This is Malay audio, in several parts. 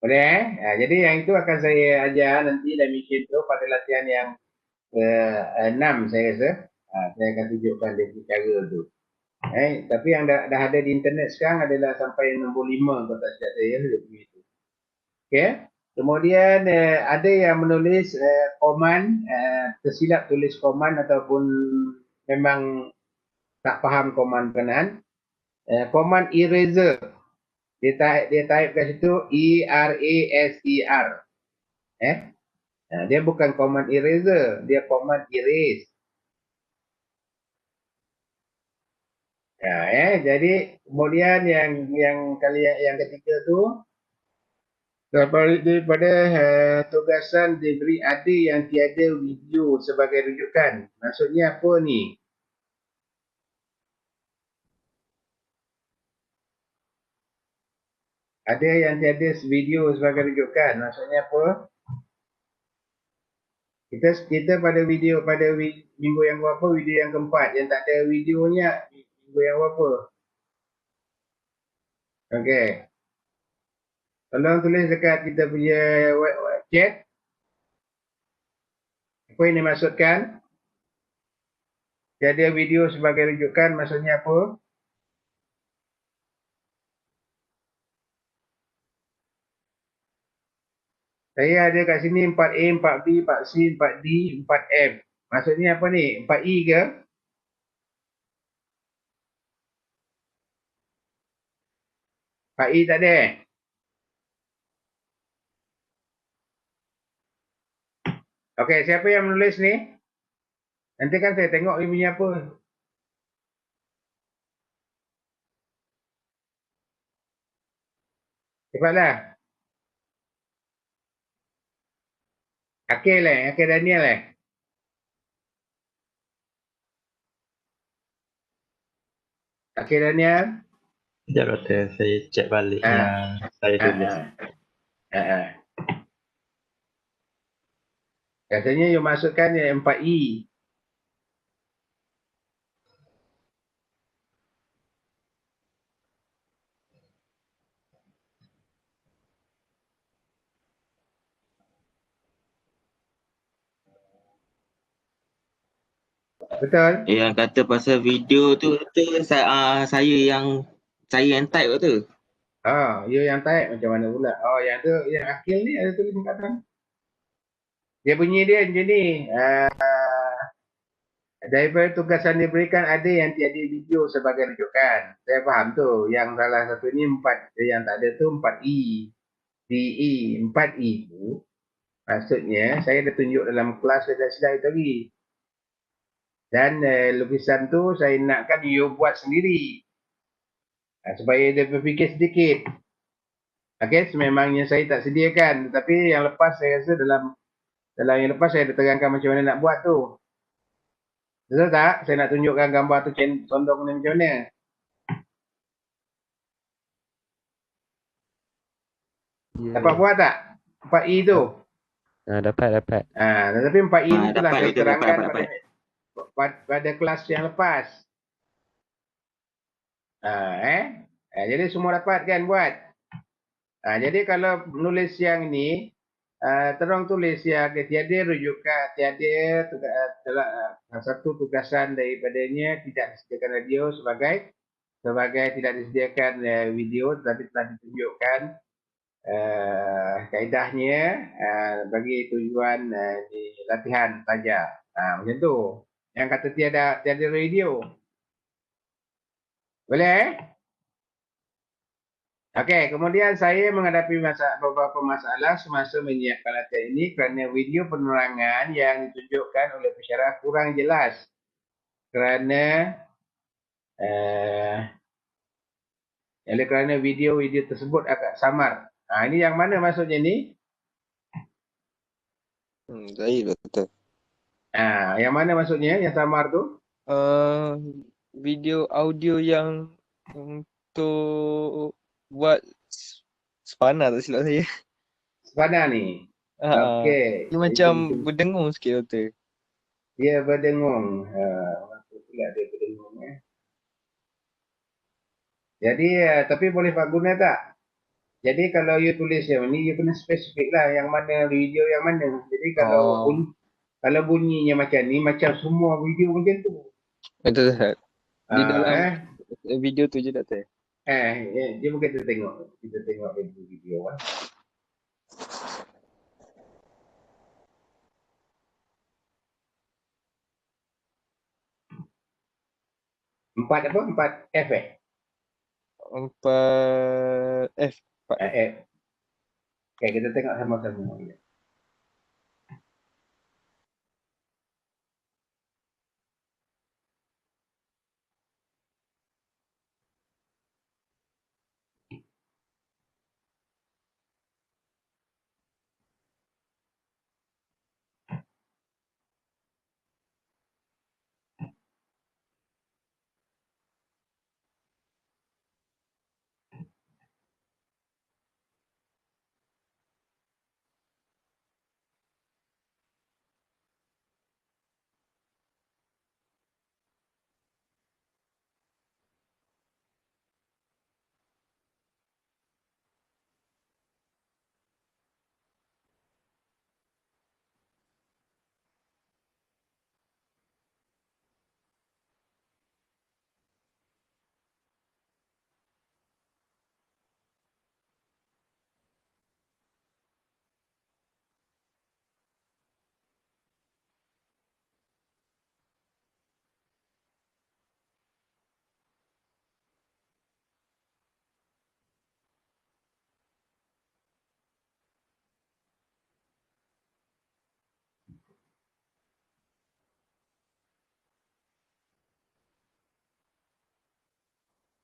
Boleh jadi yang itu akan saya ajar nanti dalam mesin tu pada latihan yang ke-6 saya rasa. Saya akan tunjukkan dia punya cara tu. Tapi yang dah ada di internet sekarang adalah sampai nombor 5 kalau tak silap saya dia punya itu. Okey. Kemudian ada yang menulis command tersilap tulis command ataupun memang tak faham command berkenaan. Command eraser. Dia type kat situ ERASER. Dia bukan command eraser, dia command erase. Jadi kemudian yang kali yang ketiga tu daripada tugasan diberi ada yang tiada video sebagai rujukan. Maksudnya apa ni? Ada yang tiada video sebagai rujukan. Maksudnya apa? Kita pada video pada minggu yang berapa, video yang keempat yang tak ada videonya, minggu yang berapa? Okey. Tolong tulis dekat kita punya chat. Apa yang dimaksudkan? Tiada video sebagai rujukan maksudnya apa? Saya ada kat sini 4A, 4B, 4C, 4D, 4F. Maksudnya apa ni? 4E ke? 4E tak ada. Okey, siapa yang menulis ni? Nanti kan saya tengok dia punya apa. Cepatlah. Akil Akil Daniel Akil Daniel. Sekejap Doktor, saya cek balik yang saya tulis. Katanya you masukkan yang 4E. Betul? Yang kata pasal video tu saya yang type tu. You yang type macam mana pula? Yang tu yang Akil ni ada tulis kat atas. Dia bunyi dia macam ni. Daripada tugasan diberikan ada yang tiada video sebagai rujukan. Saya faham tu. Yang salah satu ni 4, yang tak ada tu 4E. DE, 4E tu maksudnya saya dah tunjuk dalam kelas slide tadi. Dan lukisan tu saya nakkan you buat sendiri. Supaya dia berfikir sedikit. Okey, sememangnya saya tak sediakan. Tetapi yang lepas saya rasa dalam yang lepas saya dah terangkan macam mana nak buat tu. Betul tak? Saya nak tunjukkan gambar tu condong ni macam mana. Dapat buat tak? 4E tu? Dapat. Tetapi 4E ni telah saya terangkan dapat. pada kelas yang lepas. Jadi semua dapat kan buat? Jadi kalau menulis yang ni, terang tulis ya tiada rujukan, tiada satu tugasan daripadanya tidak disediakan radio sebagai tidak disediakan video tetapi telah ditunjukkan kaedahnya bagi tujuan di latihan saja. Macam tu. Yang kata tiada radio. Boleh? Okey, kemudian saya menghadapi beberapa masalah semasa menyiapkan latihan ini kerana video penerangan yang ditunjukkan oleh pensyarah kurang jelas. Kerana video tersebut agak samar. Ini yang mana maksudnya ni? Baik betul. Yang mana maksudnya yang samar tu? Video audio yang untuk buat spana tak silap saya. Spana ni. Okey. Dia macam berdengung sikit Doktor. Dia berdengung. Apa pula dia berdengung Jadi tapi boleh guna tak? Jadi kalau you tulis yang ni, you kena spesifik lah yang mana video yang mana. Jadi kalau Oh. kalau bunyinya macam ni, macam semua video macam tu. Betul tak? Di dalam Ah, video tu je tak tahu. Jom kita tengok video lah. Empat F 4F. F. Okay, kita tengok sama-sama.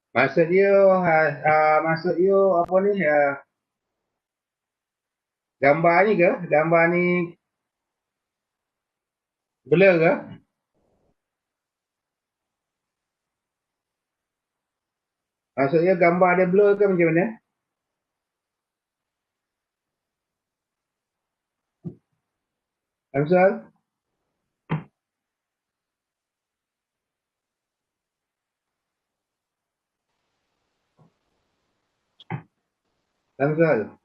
Maksud dia apa ni, gambar ni ke? Gambar ni blur ke? Maksudnya gambar dia blur ke macam mana? Amsal? Amsal?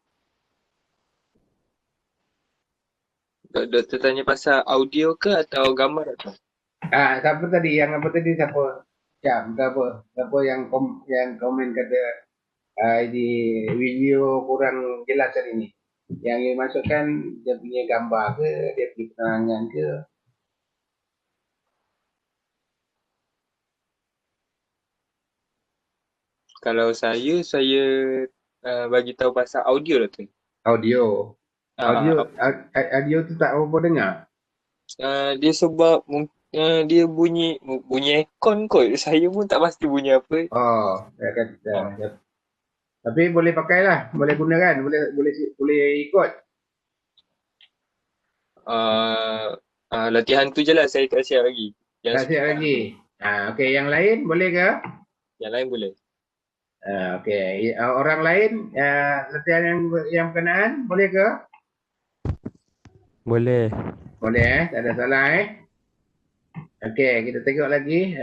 Doktor tanya pasal audio ke atau gambar atau? Siapa tadi? Yang apa tadi siapa? Jam ke apa? Siapa yang komen kata di video kurang jelas hari ni? Yang dia masukkan dia punya gambar ke, dia punya penerangan ke? Kalau saya bagi tahu pasal audio lah tu. Audio. Ah, Audio tu tak apa dengar. dia sebab dia bunyi aircon kot. Saya pun tak pasti bunyi apa. Saya kata. Tapi boleh pakailah, boleh gunakan, boleh ikut. Latihan tu je lah saya tak siap lagi. Tak siap lagi. Okey, yang lain boleh ke? Yang lain boleh. Okey, orang lain latihan yang berkenaan boleh ke? Boleh. Boleh, tak ada salah Okey, kita tengok lagi.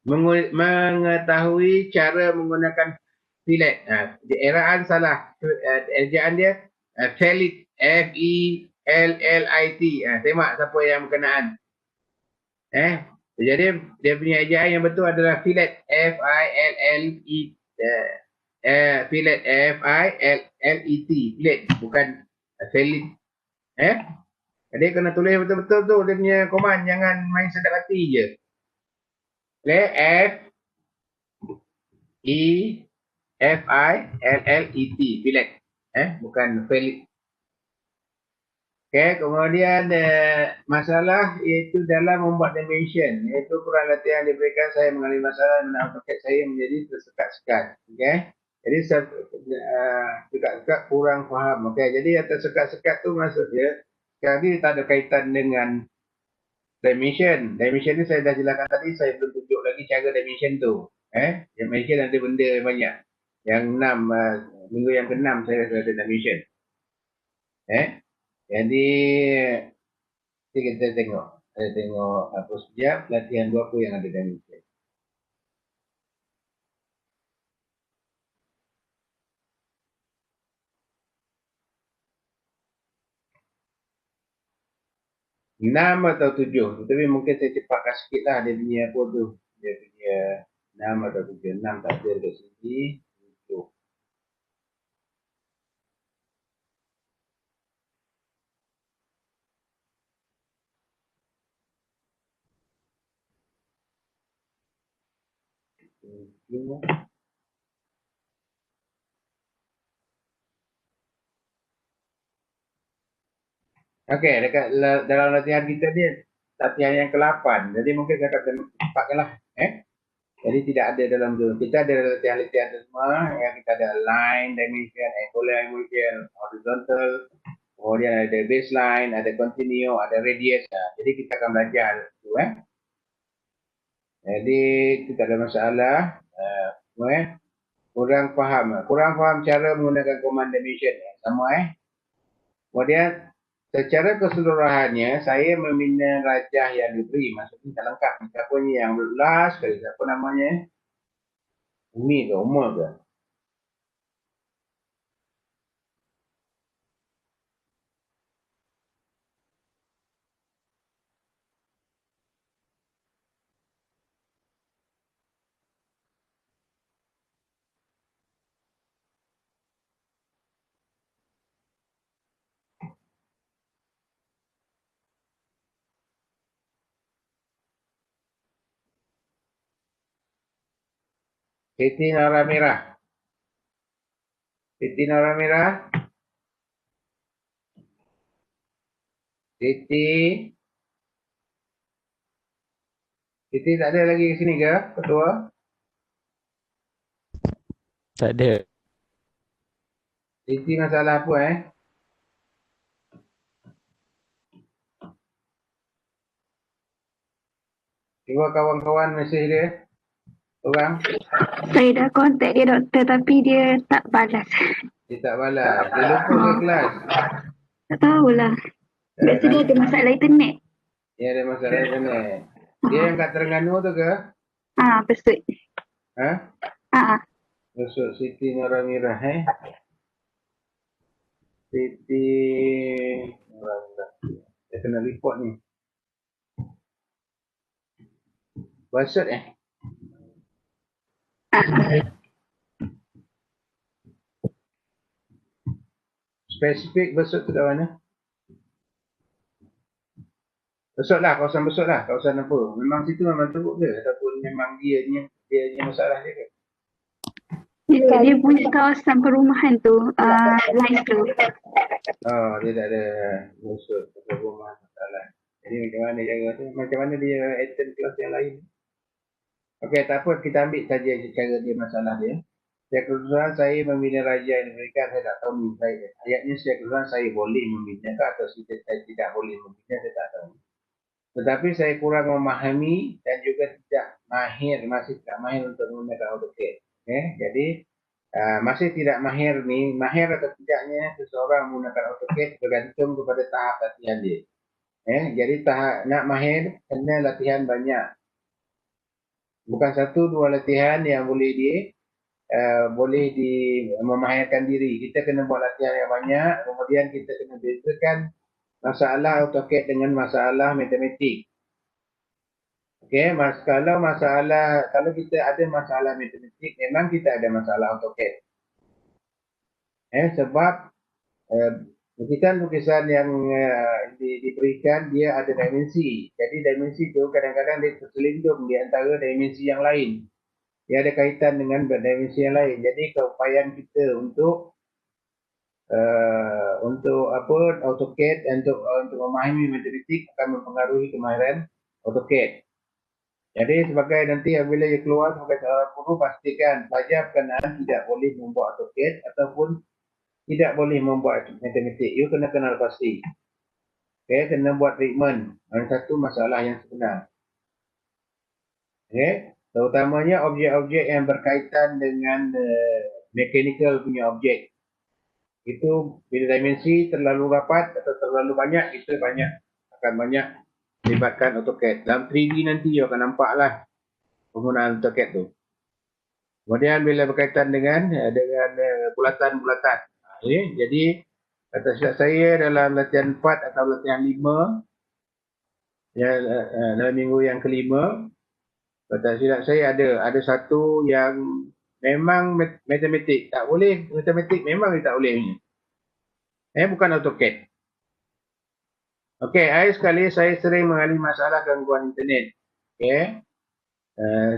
Mengetahui cara menggunakan fillet. Eraan salah. Ejaan dia fillet, Fellit. Tengok siapa yang berkenaan. Jadi dia punya ejaan yang betul adalah fillet, Fillet, fillet, Fillet, fillet, bukan fillet. Jadi kena tulis betul-betul tu dia punya command, jangan main sedap hati je. Fillet, fillet. Bukan fillet. Okay, kemudian masalah iaitu dalam membuat dimension, iaitu kurang latihan diberikan saya mengalami masalah dengan AutoCAD saya menjadi tersekat-sekat. Okay, jadi sekat-sekat kurang faham. Okay, jadi yang tersekat-sekat tu maksudnya sekarang ni tak ada kaitan dengan dimension. Dimension ni saya dah jelaskan tadi, saya belum tunjuk lagi cara dimension tu. Dimension ada benda banyak. Yang 6, minggu yang ke-6 saya rasa ada dimension. Jadi kita tengok. Saya tengok apa sekejap latihan tu apa yang ada dalam ni. 6 atau 7. Tapi mungkin saya cepatkan sikit lah dia punya apa tu. Dia punya 6 atau 7. 6 tak ada dekat sini. 7. Okey, dekat dalam latihan kita ni latihan yang ke-8. Jadi mungkin saya akan cepatkan lah. Jadi tidak ada dalam tu. Kita ada latihan-latihan semua yang kita ada line, dimension, angular dimension, horizontal, kemudian ada baseline, ada continue, ada radius. Jadi kita akan belajar tu. Jadi tidak ada masalah. Kurang faham cara menggunakan command dimension. Sama Kemudian secara keseluruhannya saya membina rajah yang diberi. Maksudnya tak lengkap. Siapa ni yang last kali, siapa namanya? Umi ke Umar ke? Siti Nara Merah. Siti Nara Merah. Siti. Siti tak ada lagi ke sini ke? Ketua? Tak ada. Siti masalah apa Cuba kawan-kawan mesej dia. Orang. Saya dah kontak dia doktor tapi dia tak balas. Dia tak balas. Dia lupa ke kelas? Tak tahulah. Biasa dia ada masalah internet. Dia ada masalah internet. Dia yang kat Terengganu tu ke? Besut. Besut Siti Nara Merah Siti Nara Merah. Dia kena report ni. Besut Spesifik besut tu kat mana? Besut lah, kawasan besut lah. Kawasan apa? Memang situ memang teruk ke? Ataupun memang dia masalah dia ke? Dia punya kawasan perumahan tu, lain tu. Oh, dia tak ada besut. Tak ada rumah masalah. Jadi macam mana jaga tu? Macam mana dia attend kelas yang lain? Okey, tak apa. Kita ambil saja cara dia masalah dia. Secara keseluruhan saya membina raja yang diberikan, saya tak tahu ni. Ayatnya secara keseluruhan saya boleh membina atau saya tidak boleh membina, saya tak tahu. Tetapi saya kurang memahami dan juga masih tidak mahir untuk menggunakan AutoCAD. Jadi masih tidak mahir ni, mahir atau tidaknya seseorang menggunakan AutoCAD bergantung kepada tahap latihan dia. Jadi nak mahir kena latihan banyak. Bukan 1-2 latihan yang boleh memahirkan diri. Kita kena buat latihan yang banyak, kemudian kita kena bezakan masalah AutoCAD dengan masalah matematik. Okey, kalau kita ada masalah matematik, memang kita ada masalah AutoCAD. Sebab lukisan yang diberikan dia ada dimensi. Jadi dimensi itu kadang-kadang dia terselindung di antara dimensi yang lain. Dia ada kaitan dengan dimensi yang lain. Jadi keupayaan kita untuk AutoCAD untuk memahami matematik akan mempengaruhi kemahiran AutoCAD. Jadi sebagai nanti apabila ia keluar sebagai seorang guru, pastikan pelajar berkenaan tidak boleh membuat AutoCAD ataupun tidak boleh membuat matematik. You kena kenal pasti. Kena buat treatment. Ada satu masalah yang sebenar. Terutamanya objek-objek yang berkaitan dengan mechanical punya objek. Itu bila dimensi terlalu rapat atau terlalu banyak, kita akan banyak libatkan AutoCAD. Dalam 3D nanti you akan nampak lah penggunaan AutoCAD tu. Kemudian bila berkaitan dengan bulatan-bulatan. Jadi kata silap saya dalam latihan 4 atau latihan 5, dalam minggu yang kelima. Kalau tak silap saya ada satu yang memang matematik. Tak boleh, matematik memang dia tak boleh punya. Bukan AutoCAD. Okey, akhir sekali saya sering mengalami masalah gangguan internet. Okey.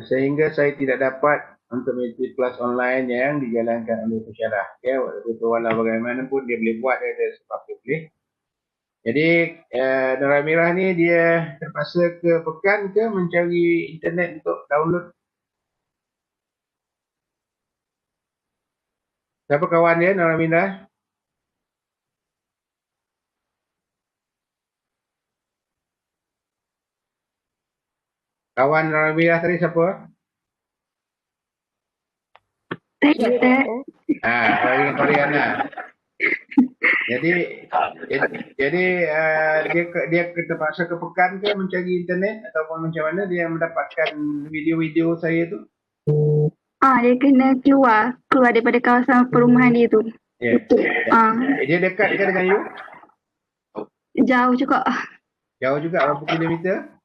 Sehingga saya tidak dapat untuk mengikuti kelas online yang dijalankan oleh pensyarah. Okey, walau bagaimanapun dia boleh buat, dia sebab dia boleh. Jadi Nora Mirah ni dia terpaksa ke pekan ke mencari internet untuk download. Siapa kawan dia, Nora Mirah? Kawan Nora Mirah tadi siapa? Saya Ustaz. Oriana. Jadi dia terpaksa ke pekan ke mencari internet ataupun macam mana dia mendapatkan video-video saya tu? Dia kena keluar daripada kawasan perumahan dia tu. Ya. Dia dekat ke dengan you? Jauh juga. Jauh juga, berapa kilometer?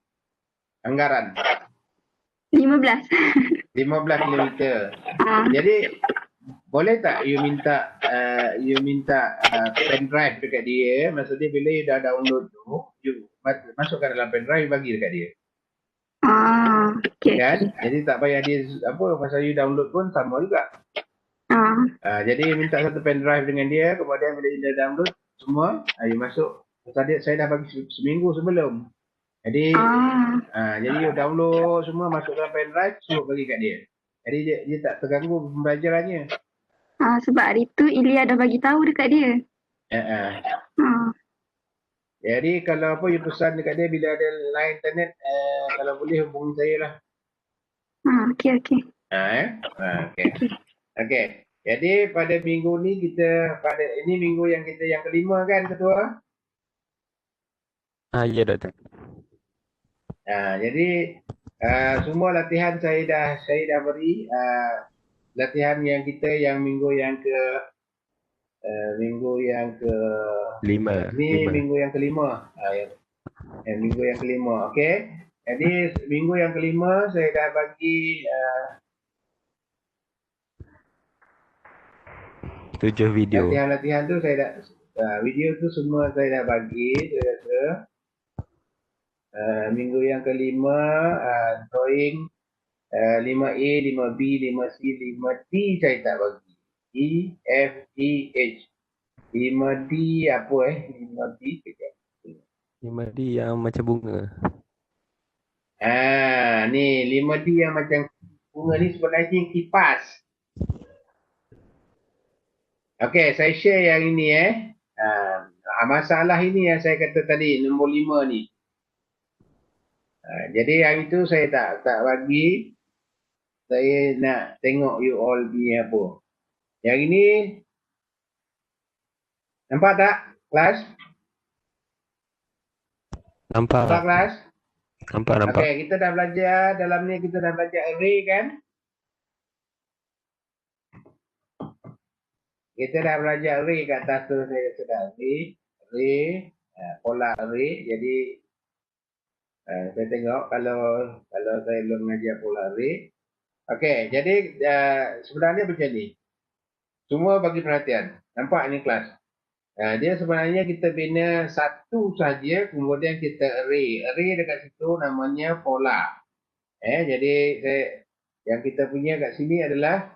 Anggaran? 15. 15 kilometer. Jadi boleh tak you minta pen drive dekat dia, maksudnya bila you dah download tu, you masukkan dalam pen drive, bagi dekat dia. Okay. Kan? Jadi tak payah dia pasal you download pun sama juga. Jadi minta satu pen drive dengan dia, kemudian bila dia download semua, you masuk. Tadi saya dah bagi seminggu sebelum. Jadi jadi you download semua, masuk dalam pen drive, suruh bagi kat dia. Jadi dia tak terganggu pembelajarannya. Sebab hari tu Ilya dah bagi tahu dekat dia. Jadi kalau apa you pesan dekat dia bila ada line internet, kalau boleh hubungi saya lah. Okey. Okey. Jadi pada minggu ni ini minggu yang kita yang kelima kan, Ketua? Ya, Doktor. Jadi semua latihan saya dah beri. Latihan yang kita yang minggu yang ke 5. Ni minggu yang kelima. Minggu yang kelima. Okey. Jadi minggu yang kelima saya dah bagi 7 video. Latihan tu saya dah video tu semua saya dah bagi. Saya rasa minggu yang kelima drawing 5A, 5B, 5C, 5D saya tak bagi. E, F, E, H. 5D apa 5D kejap. 5D yang macam bunga. Ni 5D yang macam bunga ni sebenarnya kipas. Okey, saya share yang ini masalah ini yang saya kata tadi, nombor 5 ni. Jadi yang itu saya tak bagi. Saya nak tengok you all ni apa. Yang ini nampak tak kelas? Nampak kelas? Nampak. Okey, kita dah belajar dalam ni, kita dah belajar array kan? Kita dah belajar array kat atas tu, saya sudah array, pola array. Jadi saya tengok kalau saya belum mengajar pola array. Okey, jadi sebenarnya macam ni. Semua bagi perhatian. Nampak ni kelas. Dia sebenarnya kita bina satu saja, kemudian kita array. Array dekat situ namanya pola. Jadi yang kita punya kat sini adalah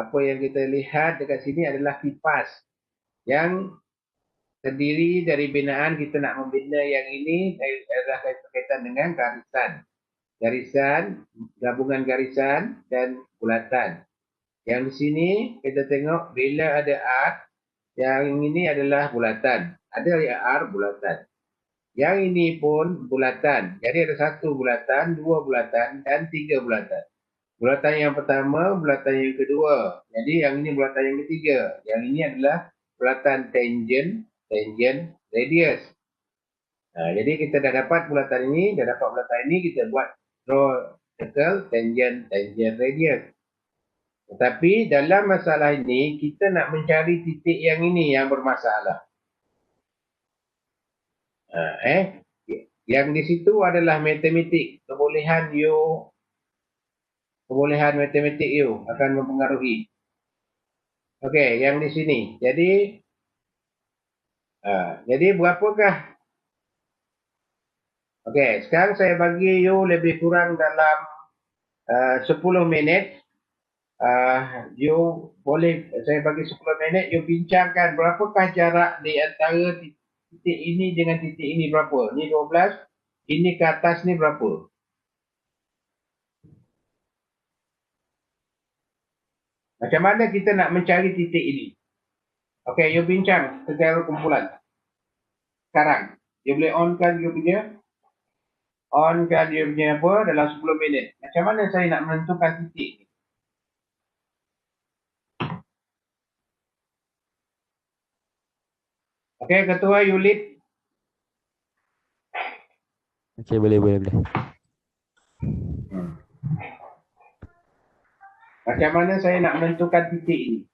apa yang kita lihat dekat sini adalah kipas yang terdiri dari binaan. Kita nak membina yang ini adalah berkaitan dengan garisan, gabungan garisan dan bulatan. Yang di sini kita tengok bila ada art, yang ini adalah bulatan. Ada R bulatan. Yang ini pun bulatan. Jadi ada 1 bulatan, 2 bulatan dan 3 bulatan. Bulatan yang pertama, bulatan yang kedua. Jadi yang ini bulatan yang ketiga. Yang ini adalah bulatan tangent, radius. Jadi kita dah dapat bulatan ini, kita buat draw circle, tangent, radius. Tetapi dalam masalah ini, kita nak mencari titik yang ini yang bermasalah. Yang di situ adalah matematik. Kebolehan matematik you akan mempengaruhi. Okey, yang di sini. Jadi berapakah? Okey, sekarang saya bagi you lebih kurang dalam 10 minit. You boleh, saya bagi 10 minit, you bincangkan berapakah jarak di antara titik ini dengan titik ini berapa. Ni 12, ini ke atas ni berapa. Macam mana kita nak mencari titik ini? Okey, you bincang secara kumpulan. Sekarang, you boleh onkan you punya apa dalam 10 minit. Macam mana saya nak menentukan titik ni? Okey, ketua you lead. Okey, boleh. Macam mana saya nak menentukan titik ini?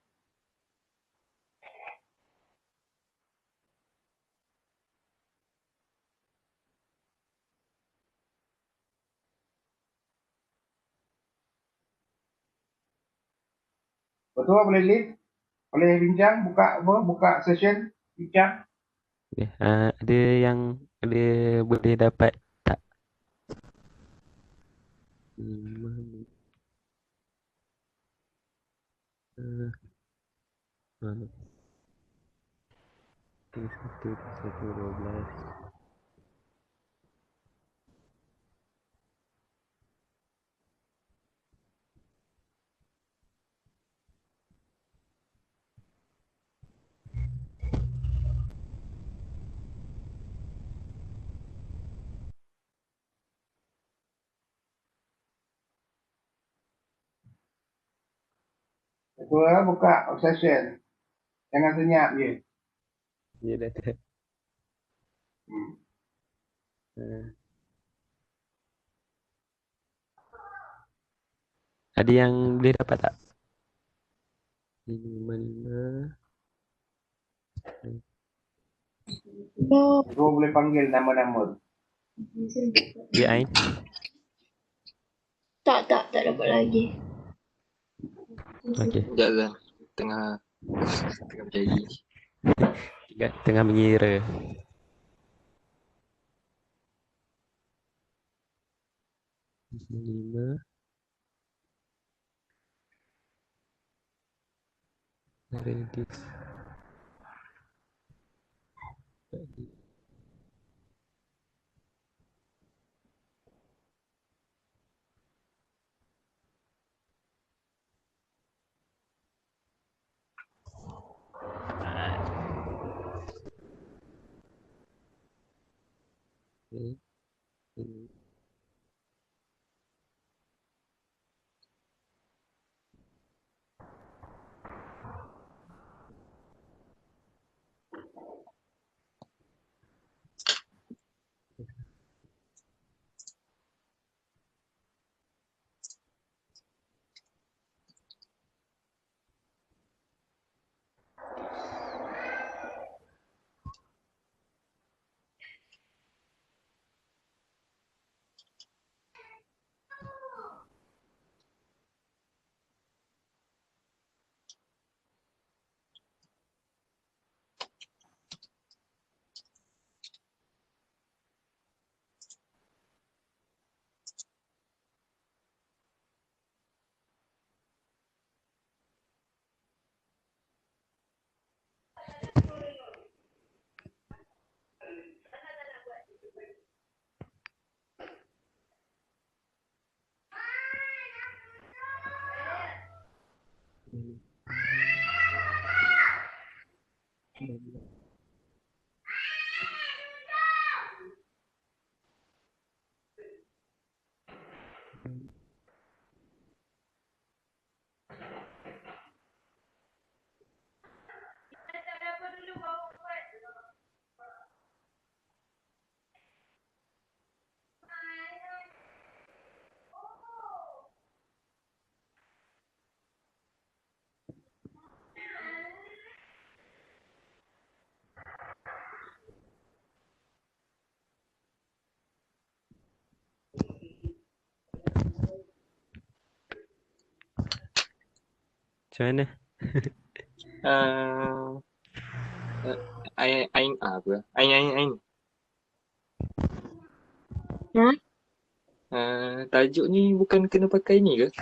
Ketua boleh lead? Boleh bincang, buka session, bincang. Boleh. Ada yang boleh dapat tak? Mana? 12. Ketua buka session. Jangan senyap je. Dia dah ada. Ada yang boleh dapat tak? 5. Ketua boleh panggil nama-nama. Dia Ain. Tak dapat lagi. Okey. Sekejap lah. Tengah berjadi. Tengah mengira. Lima. Redis. Okay. Macam mana? Uh, Ain apa? Ain. Hmm? Tajuk ni bukan kena pakai ni ke?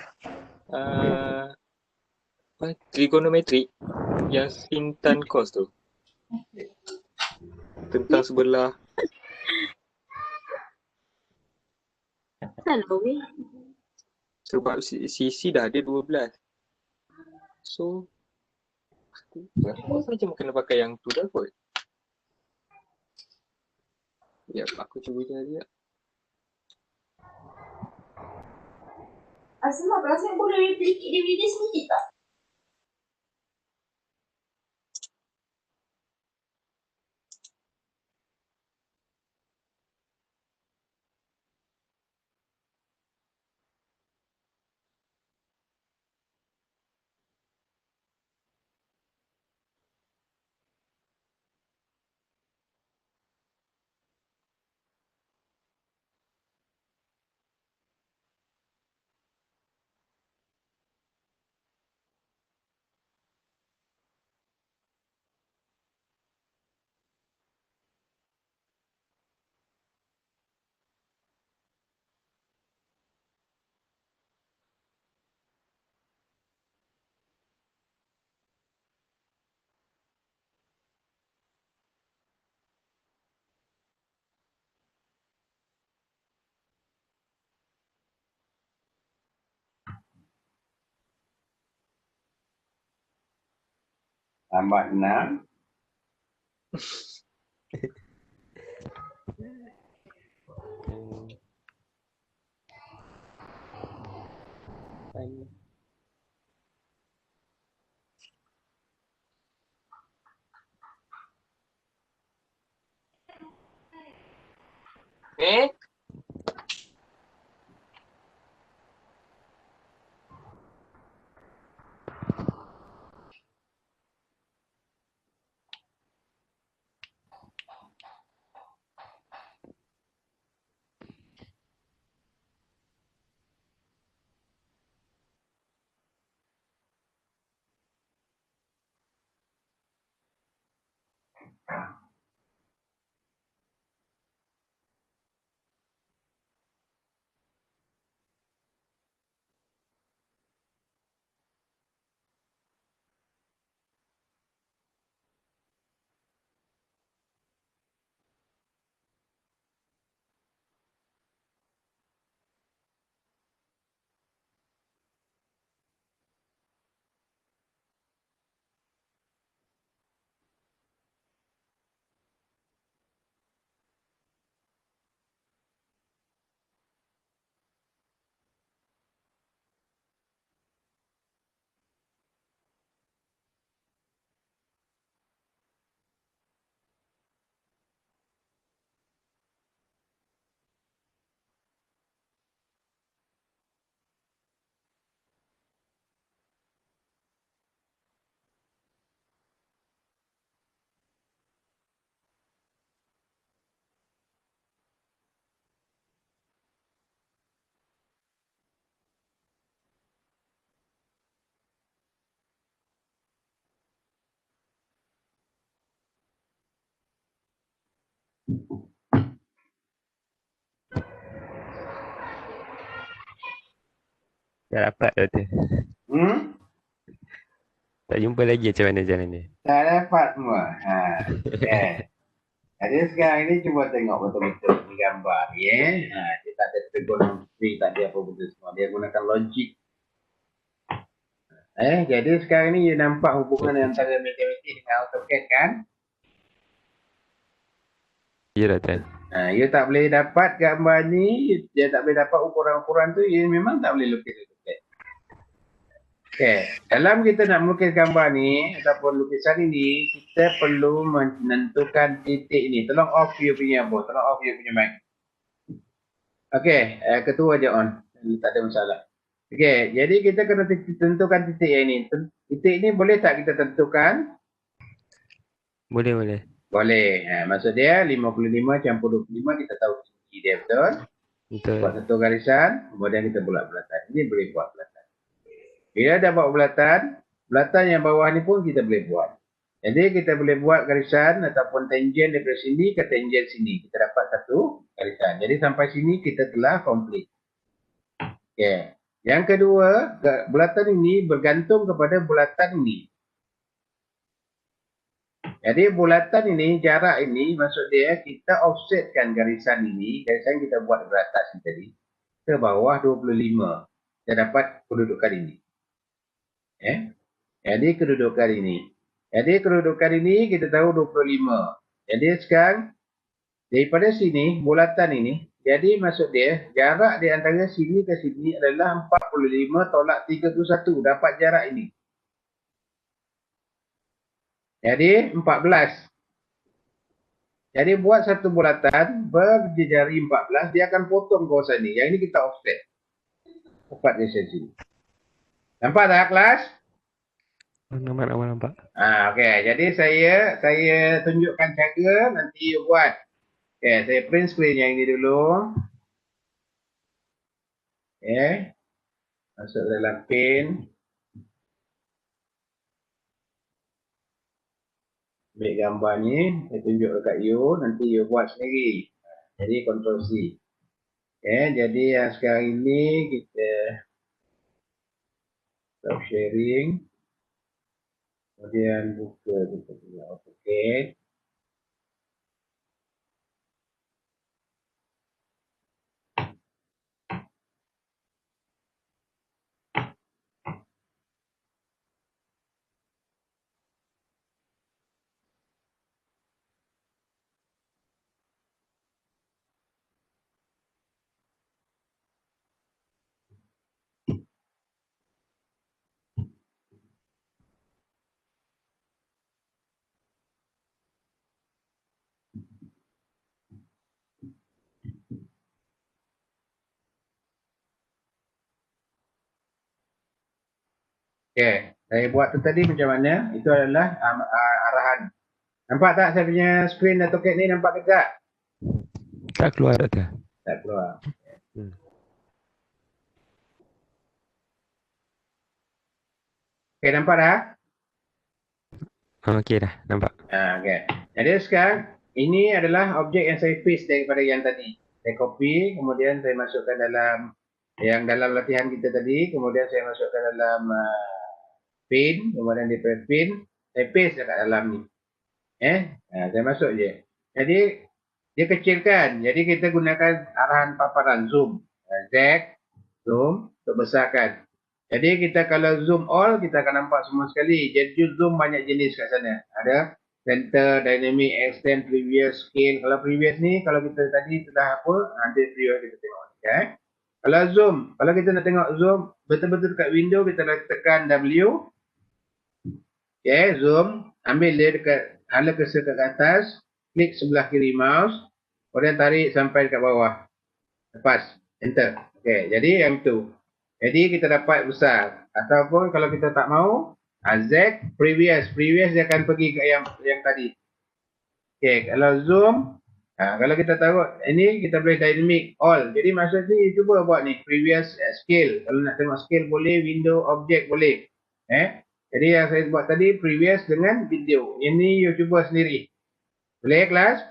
Trigonometri yang sin tan cos tu. Tentang sebelah. Salah weh. Sebab sisi dah ada 12. So, aku rasa macam kena pakai yang tu dah kot. Ya, aku cuba cari ya. Asma, perasaan boleh replicate DVD sedikit tak? Tambah 6. Eh? Tak dapat dah tu. Tak jumpa lagi macam mana jalan ni. Tak dapat semua. Okay. Jadi sekarang ini cuba tengok betul-betul ni gambar. Dia tak ada trigonometri, tak ada apa betul semua. Dia gunakan logik. Jadi sekarang ni you nampak hubungan antara matematik dengan AutoCAD kan? Ya dah Tan. You tak boleh dapat gambar ni, dia tak boleh dapat ukuran-ukuran tu, you memang tak boleh lukis AutoCAD. Okay, dalam kita nak melukis gambar ni ataupun lukisan ini, kita perlu menentukan titik ni. Tolong off you punya apa? Tolong off you punya mic. Okay, ketua je on. Tak ada masalah. Okay, jadi kita kena tentukan titik yang ini. Titik ni boleh tak kita tentukan? Boleh. Boleh. Maksud dia 55 campur 25 kita tahu tinggi dia betul. Betul. Buat satu garisan, kemudian kita bulat bulatan. Ini boleh buat bulatan. Bila dah buat bulatan, bulatan yang bawah ni pun kita boleh buat. Jadi kita boleh buat garisan ataupun tangent daripada sini ke tangent sini. Kita dapat satu garisan. Jadi sampai sini kita telah komplit. Okey. Yang kedua, bulatan ini bergantung kepada bulatan ini. Jadi bulatan ini, jarak ini maksud dia kita offsetkan garisan ini, garisan kita buat di atas ni tadi, ke bawah 25. Kita dapat kedudukan ini. Jadi kedudukan ini. Jadi kedudukan ini kita tahu 25. Jadi sekarang daripada sini bulatan ini, jadi maksud dia jarak di antara sini ke sini adalah 45 tolak 31. Dapat jarak ini. Jadi 14. Jadi buat satu bulatan berjejari 14, dia akan potong kawasan ini. Yang ini kita offset. Tepat di sini. Nampak tak kelas? Nampak. Okey. Jadi saya tunjukkan cara nanti you buat. Okey, saya print screen yang ini dulu. Okey. Masuk dalam pen. Ambil gambar ni, saya tunjuk dekat you, nanti you buat sendiri. Jadi Ctrl C. Okey, jadi yang sekarang ini kita stop sharing. Kemudian buka kita punya AutoCAD. Okey, saya buat tu tadi macam mana? Itu adalah arahan. Nampak tak saya punya screen AutoCAD ni, nampak ke tak? Tak keluar Doktor. Tak keluar. Okey, nampak dah? Okey dah, nampak. Okey. Jadi sekarang ini adalah objek yang saya paste daripada yang tadi. Saya copy, kemudian saya masukkan dalam yang dalam latihan kita tadi, kemudian saya masukkan dalam pin, kemudian di pin, saya paste dekat dalam ni. Saya masuk je. Jadi dia kecilkan. Jadi kita gunakan arahan paparan zoom. Z, zoom untuk besarkan. Jadi kita kalau zoom all, kita akan nampak semua sekali. Jadi zoom banyak jenis kat sana. Ada center, dynamic, extend, previous, scale. Kalau previous ni, kalau kita tadi sudah apa, nanti previous kita tengok. Okay. Kalau zoom, kalau kita nak tengok zoom, betul-betul dekat window, kita tekan W. Okay, zoom. Ambil dia dekat, hala cursor kat atas. Klik sebelah kiri mouse. Kemudian tarik sampai dekat bawah. Lepas, enter. Okay, jadi yang itu. Jadi kita dapat besar. Ataupun kalau kita tak mau, Z, previous. Previous dia akan pergi ke yang tadi. Okay, kalau zoom, kalau kita tahu, ini kita boleh dynamic all. Jadi maksud ni, cuba buat ni, previous scale. Kalau nak tengok scale boleh, window, object boleh. Jadi yang saya buat tadi, previous dengan video. Ini you cuba sendiri. Boleh kelas?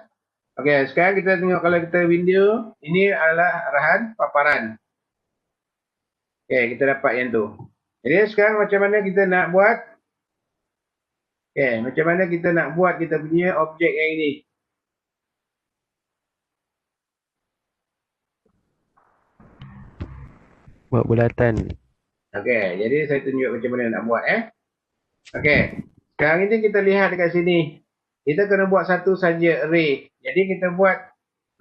Okay, sekarang kita tengok kalau kita video, ini adalah arahan paparan. Okay, kita dapat yang tu. Jadi sekarang macam mana kita nak buat? Okay, macam mana kita nak buat kita punya objek yang ini? Buat bulatan. Okay, jadi saya tunjuk macam mana nak buat Okay, sekarang ini kita lihat dekat sini. Kita kena buat satu saja array. Jadi kita buat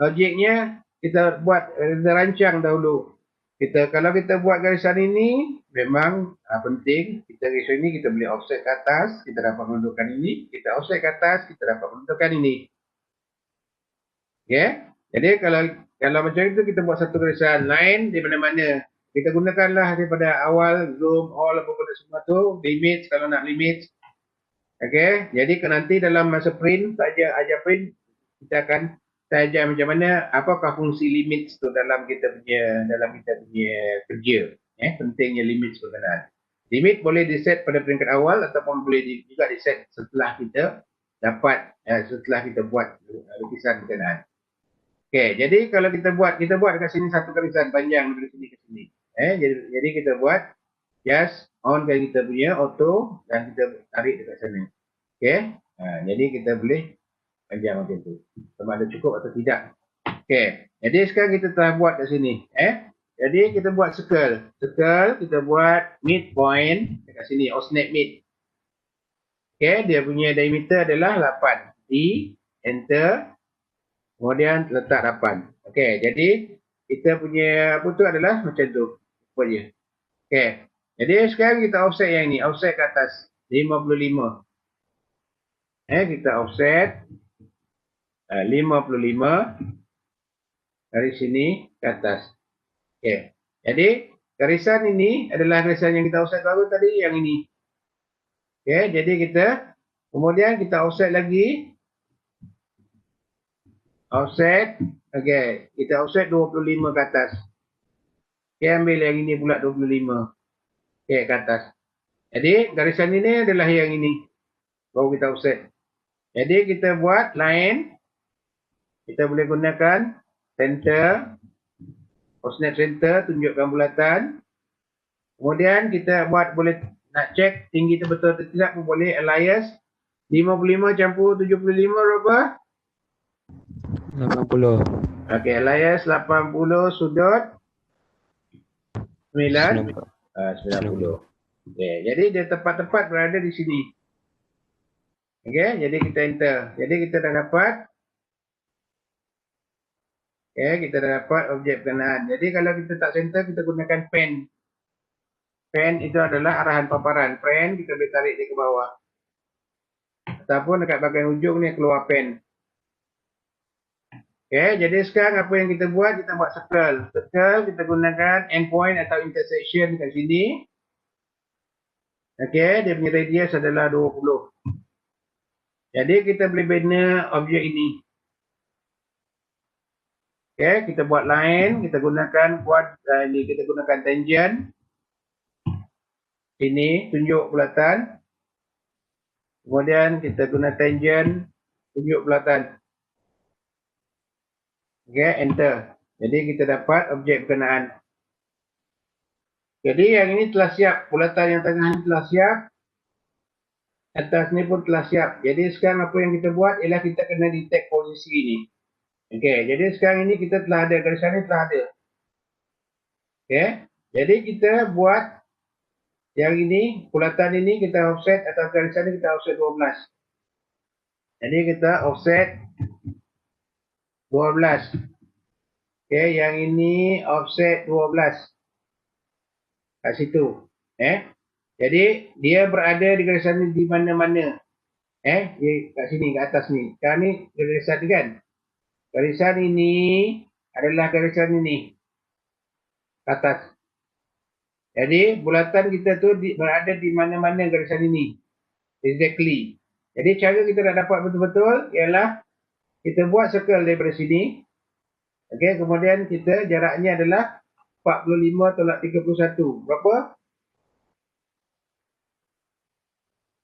logiknya, kita buat, kita rancang dahulu. Kalau kita buat garisan ini, memang penting. Garisan ini kita boleh offset ke atas, kita dapat menentukan ini. Kita offset ke atas, kita dapat menentukan ini. Okay? Jadi kalau macam itu, kita buat satu garisan line di mana-mana. Kita gunakanlah daripada awal, zoom, all, apa-apa semua tu. Limit, kalau nak limit. Okay? Jadi nanti dalam masa print, ajar print, kita akan saya ajar macam mana, apakah fungsi limit tu dalam kita punya kerja. Pentingnya limit berkenaan. Limit boleh diset pada peringkat awal ataupun boleh juga diset setelah kita dapat, setelah kita buat lukisan berkenaan. Okey, jadi kalau kita buat dekat sini satu garisan panjang dari sini ke sini. Jadi kita buat just on kan kita punya auto dan kita tarik dekat sana. Okey. Jadi kita boleh panjang macam tu. Sama ada cukup atau tidak. Okey. Jadi sekarang kita telah buat kat sini, Jadi kita buat circle. Circle kita buat midpoint dekat sini, osnet mid. Okey, dia punya diameter adalah 8. T, enter. Kemudian letak 8. Okey, jadi kita punya apa tu adalah macam tu. Apa je. Okey. Jadi sekarang kita offset yang ni, offset ke atas 55. Kita offset 55 dari sini ke atas. Okey. Jadi garisan ini adalah garisan yang kita offset baru tadi, yang ini. Okey, jadi kita kemudian kita offset lagi. Offset. Okey, kita offset 25 ke atas. Okey, ambil yang ini pula 25. Okey, ke atas. Jadi garisan ini adalah yang ini. Baru kita offset. Jadi kita buat line. Kita boleh gunakan center. Osnet center, tunjukkan bulatan. Kemudian kita buat, boleh nak cek tinggi tu betul atau tidak pun boleh. Alias 55 campur 75 berapa? 80. Okey, alias 80 sudut 90. Okey, jadi dia tepat-tepat berada di sini. Okey, jadi kita enter. Jadi kita dah dapat. Okey, kita dah dapat objek berkenaan. Jadi kalau kita tak center, kita gunakan pen. Pen itu adalah arahan paparan. Pen kita boleh tarik dia ke bawah. Ataupun dekat bahagian hujung ni keluar pen. Okey, jadi sekarang apa yang kita buat? Kita buat circle. Circle kita gunakan endpoint atau intersection kat sini. Okey, dia punya radius adalah 20. Jadi kita boleh bina objek ini. Okey, kita buat line, kita gunakan ini, kita gunakan tangent. Ini tunjuk bulatan. Kemudian kita guna tangent, tunjuk bulatan. Okey, enter. Jadi kita dapat objek berkenaan. Jadi yang ini telah siap. Bulatan yang tengah ini telah siap. Atas ni pun telah siap. Jadi sekarang apa yang kita buat ialah kita kena detect posisi ini. Okey, jadi sekarang ini kita telah ada, garisan ini telah ada. Okey, jadi kita buat yang ini, bulatan ini kita offset atau garisan ini kita offset 12. Jadi kita offset 12. Okey, yang ini offset 12. Kat situ. Jadi dia berada di garisan ini di mana-mana. Dia kat sini, kat atas ni. Sekarang ni garisan ni kan. Garisan ini adalah garisan ini. Atas. Jadi bulatan kita tu berada di mana-mana garisan ini. Exactly. Jadi cara kita nak dapat betul-betul ialah kita buat circle daripada sini. Okey, kemudian kita jaraknya adalah 45 tolak 31. Berapa?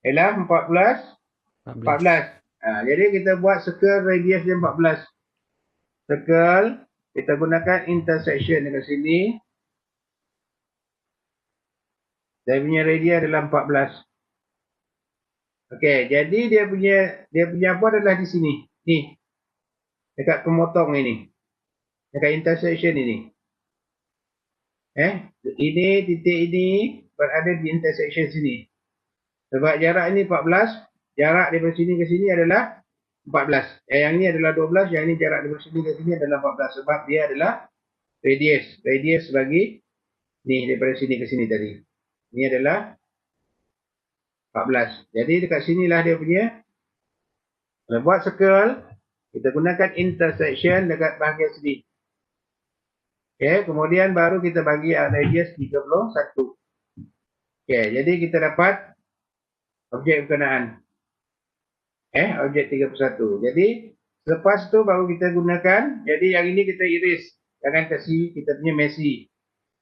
Ialah 14. Jadi kita buat circle radius dia 14. Circle, kita gunakan intersection dekat sini. Dia punya radius adalah 14. Okey, jadi dia punya apa adalah di sini. Ni. Dekat pemotong ini. Dekat intersection ini. Ini titik ini berada di intersection sini. Sebab jarak ini 14, jarak daripada sini ke sini adalah 14. Yang ini adalah 12, yang ini jarak daripada sini ke sini adalah 14. Sebab dia adalah radius. Radius bagi ni daripada sini ke sini tadi. Ini adalah 14. Jadi dekat sinilah dia punya. Kalau buat circle, kita gunakan intersection dekat bahagian sini. Okey, kemudian baru kita bagi radius 31. Okey, jadi kita dapat objek berkenaan. Objek 31. Jadi selepas tu baru kita gunakan. Jadi yang ini kita erase. Jangan kasih kita punya messy.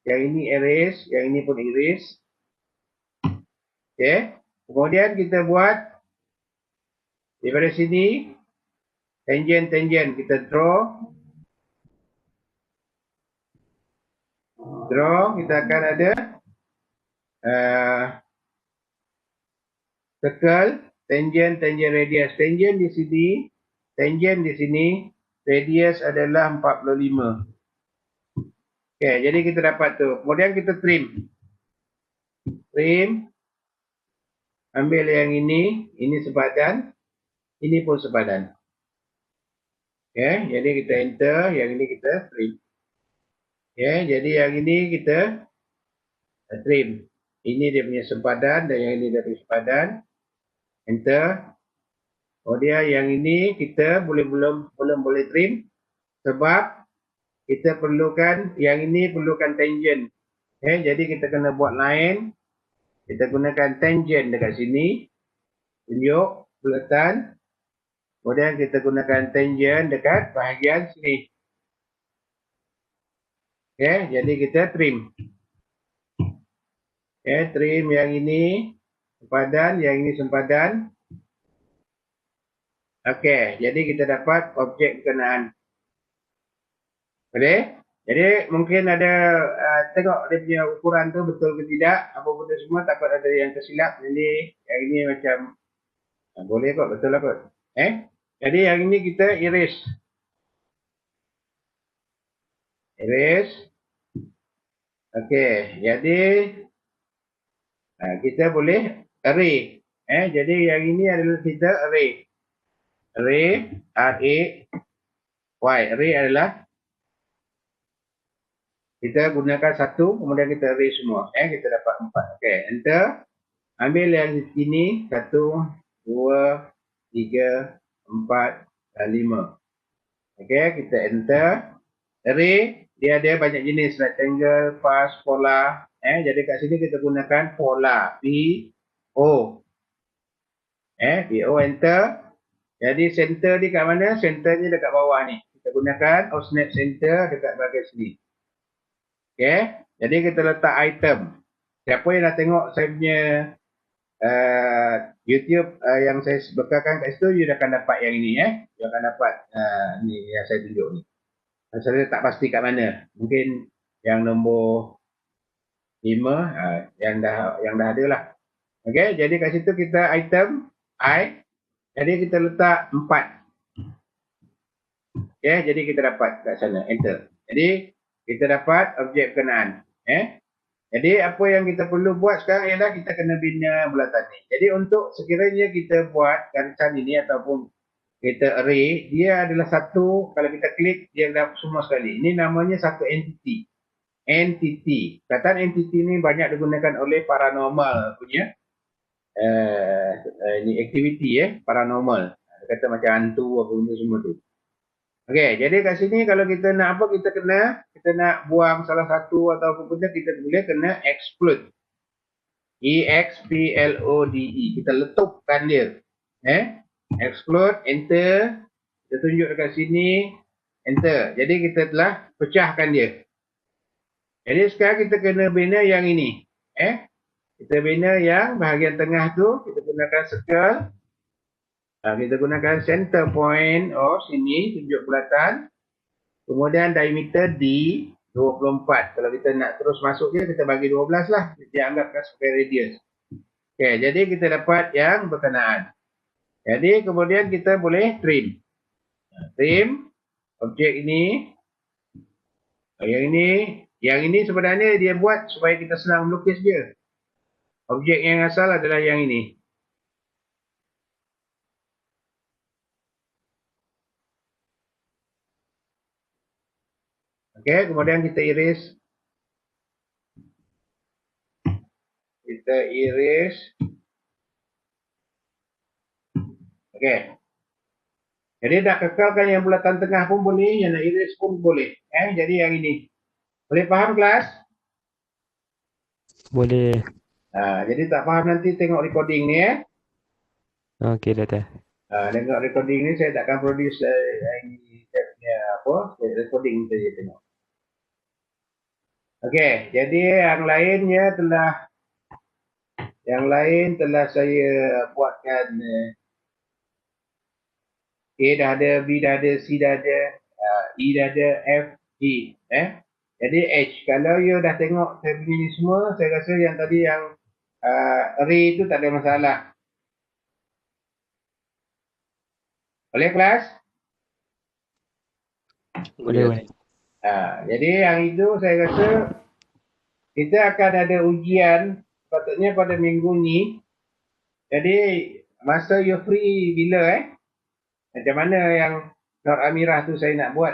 Yang ini erase, yang ini pun erase. Okey. Kemudian kita buat daripada sini tangent kita draw. Kita akan ada circle, tangent radius. Tangent di sini, radius adalah 45. Okey, jadi kita dapat tu. Kemudian kita trim. Ambil yang ini sepadan, ini pun sepadan. Okey, jadi kita enter, yang ini kita trim. Okey, jadi yang ini kita trim. Ini dia punya sempadan dan yang ini dia punya sempadan. Enter. Kemudian yang ini kita belum boleh trim sebab kita perlukan, yang ini perlukan tangent. Okay, jadi kita kena buat line. Kita gunakan tangent dekat sini. Tunjuk bulatan. Kemudian kita gunakan tangent dekat bahagian sini. Okay, jadi kita trim. Okay, trim yang ini sempadan, yang ini sempadan. Okay, jadi kita dapat objek berkenaan. Boleh? Jadi mungkin ada tengok dia punya ukuran tu betul ke tidak. Apa benda semua takut ada yang tersilap. Jadi yang ini macam boleh kot, betul lah kot. Jadi yang ini kita erase. Okey, jadi kita boleh array. Jadi yang ini adalah kita array. Array, R-A-Y. Array adalah kita gunakan satu, kemudian kita array semua. Kita dapat 4. Okey, enter. Ambil yang ini, 1, 2, 3, 4, dan 5. Okey, kita enter. Array, dia ada banyak jenis. Rectangle, fast, polar. Jadi kat sini kita gunakan polar. P-O. P-O, enter. Jadi center ni kat mana? Centernya dekat bawah ni. Kita gunakan snap center dekat bahagian sini. Okay, jadi kita letak item. Siapa yang dah tengok saya punya YouTube yang saya bekalkan kat situ, you akan dapat yang ini. You akan dapat ni yang saya tunjuk ni. Saya tak pasti kat mana. Mungkin yang nombor 5 yang dah ada lah. Okay, jadi kat situ kita item I. Jadi kita letak 4. Okay, jadi kita dapat kat sana. Enter. Jadi kita dapat objek berkenaan. Jadi apa yang kita perlu buat sekarang ialah kita kena bina bulatan ni. Jadi untuk sekiranya kita buat garisan ini ataupun kita array, dia adalah satu, kalau kita klik dia dah semua sekali. Ini namanya satu entity. Kataan entity ni banyak digunakan oleh paranormal punya ini activity paranormal. Kata macam hantu apa benda semua tu. Okey, jadi kat sini kalau kita nak apa, kita nak buang salah satu atau apa benda, kita boleh kena exclude. E-X-P-L-O-D-E. Kita letupkan dia. Exclude, enter. Kita tunjuk dekat sini, enter. Jadi kita telah pecahkan dia. Jadi sekarang kita kena bina yang ini. Kita bina yang bahagian tengah tu, kita gunakan circle. Kita gunakan center point sini, tunjuk bulatan. Kemudian diameter D 24. Kalau kita nak terus masuk dia, kita bagi 12 lah. Dia anggapkan sebagai radius. Okey, jadi kita dapat yang berkenaan. Jadi kemudian kita boleh trim. Trim objek ini. Yang ini sebenarnya dia buat supaya kita senang melukis dia. Objek yang asal adalah yang ini. Okey, kemudian kita erase. Okey. Jadi nak kekalkan yang bulatan tengah pun boleh, yang nak erase pun boleh. Jadi yang ini. Boleh faham kelas? Boleh. Jadi tak faham nanti tengok recording ni Okey dah. Tengok recording ni, saya takkan produce recording saja tengok. Okey, jadi yang lainnya telah Yang lain telah saya buatkan A dah ada, B dah ada, C dah ada, E dah ada, F, G. Jadi H. Kalau you dah tengok saya punya ni semua, saya rasa yang tadi yang array tu tak ada masalah. Boleh kelas? Boleh. Jadi yang itu saya rasa kita akan ada ujian patutnya pada minggu ni. Jadi masa you free bila Macam mana yang Nur Amirah tu saya nak buat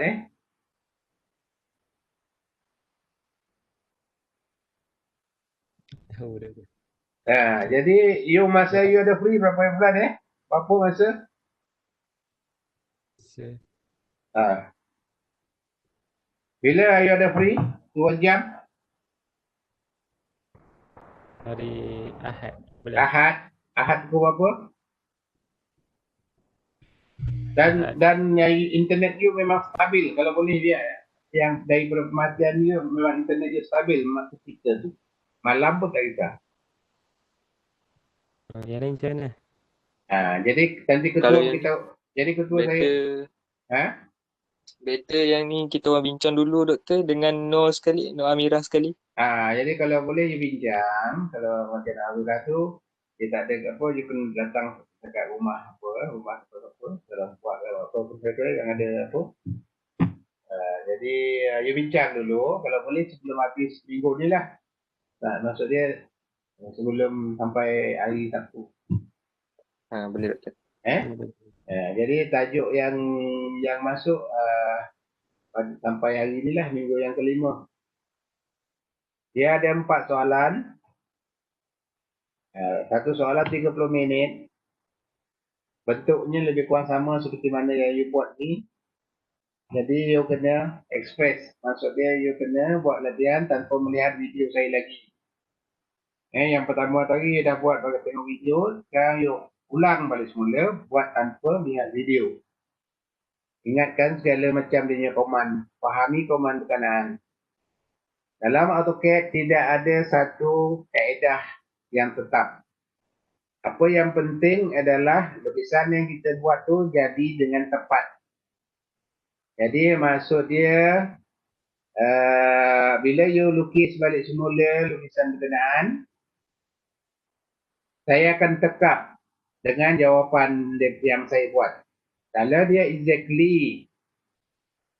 Jadi you masa you ada free berapa bulan Berapa masa? Bila you ada free? 2 jam? Hari Ahad. Boleh. Ahad pukul berapa? Dan internet you memang stabil. Kalau boleh dia yang dari permatian you memang internet you stabil. Masa kita tu malam pun tak kisah. Yang lain macam mana? Jadi nanti ketua Kalau kita jadi ketua saya. Better yang ni kita orang bincang dulu doktor dengan Nur sekali, Nur Amirah sekali. Jadi kalau boleh you bincang, kalau macam Amirah tu dia tak ada apa, you kena datang dekat rumah rumah dalam buat apa pun yang ada apa. Jadi you bincang dulu, kalau boleh sebelum habis minggu ni lah. Maksud dia sebelum sampai hari Sabtu. Boleh doktor. Jadi tajuk yang masuk sampai hari ni lah, minggu yang kelima. Dia ada 4 soalan. Satu soalan 30 minit. Bentuknya lebih kurang sama seperti mana yang you buat ni. Jadi you kena express. Maksud dia you kena buat latihan tanpa melihat video saya lagi. Yang pertama tadi you dah buat bagi tengok video. Sekarang you ulang balik semula. Buat tanpa lihat video. Ingatkan segala macam dia punya command. Fahami command berkenaan. Dalam AutoCAD tidak ada satu kaedah yang tetap. Apa yang penting adalah lukisan yang kita buat tu jadi dengan tepat. Jadi maksud dia bila you lukis balik semula lukisan berkenaan, saya akan tekap dengan jawapan yang saya buat. Kalau dia exactly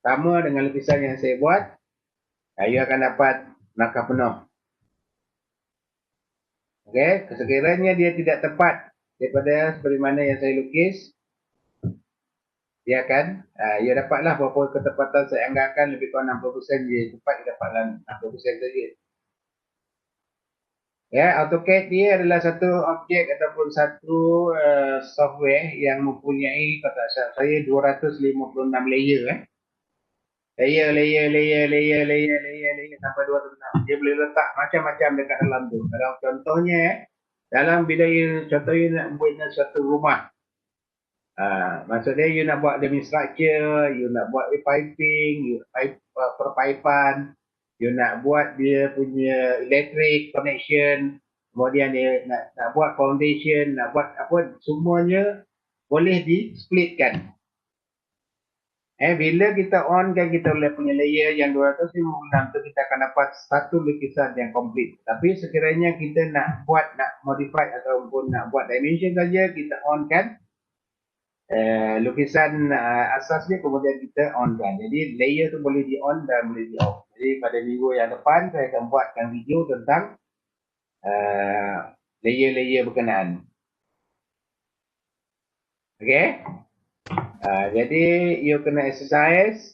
sama dengan lukisan yang saya buat, you akan dapat markah penuh. Okey, sekiranya dia tidak tepat daripada seperti mana yang saya lukis, dia akan, you dapatlah berapa ketepatan saya anggarkan lebih kurang 60% dia tepat, dia dapatlah 60% saja. AutoCAD dia adalah satu objek ataupun satu software yang mempunyai, kata saya 256 layer layer sampai 206. Dia boleh letak macam-macam dekat dalam tu. Kalau contohnya dalam bila you nak buat satu rumah. Maksudnya you nak buat demi structure, you nak buat piping, perpaipan, you nak buat dia punya electric connection, kemudian dia nak buat foundation, nak buat apa, semuanya boleh di-splitkan. Bila kita on kan kita boleh punya layer yang 256 tu, kita akan dapat satu lukisan yang komplit. Tapi sekiranya kita nak modify ataupun nak buat dimension saja, kita on kan lukisan asasnya, kemudian kita on kan. Jadi layer tu boleh di on dan boleh di off. Jadi pada minggu yang depan saya akan buatkan video tentang layer-layer berkenaan. Okay? Jadi you kena exercise,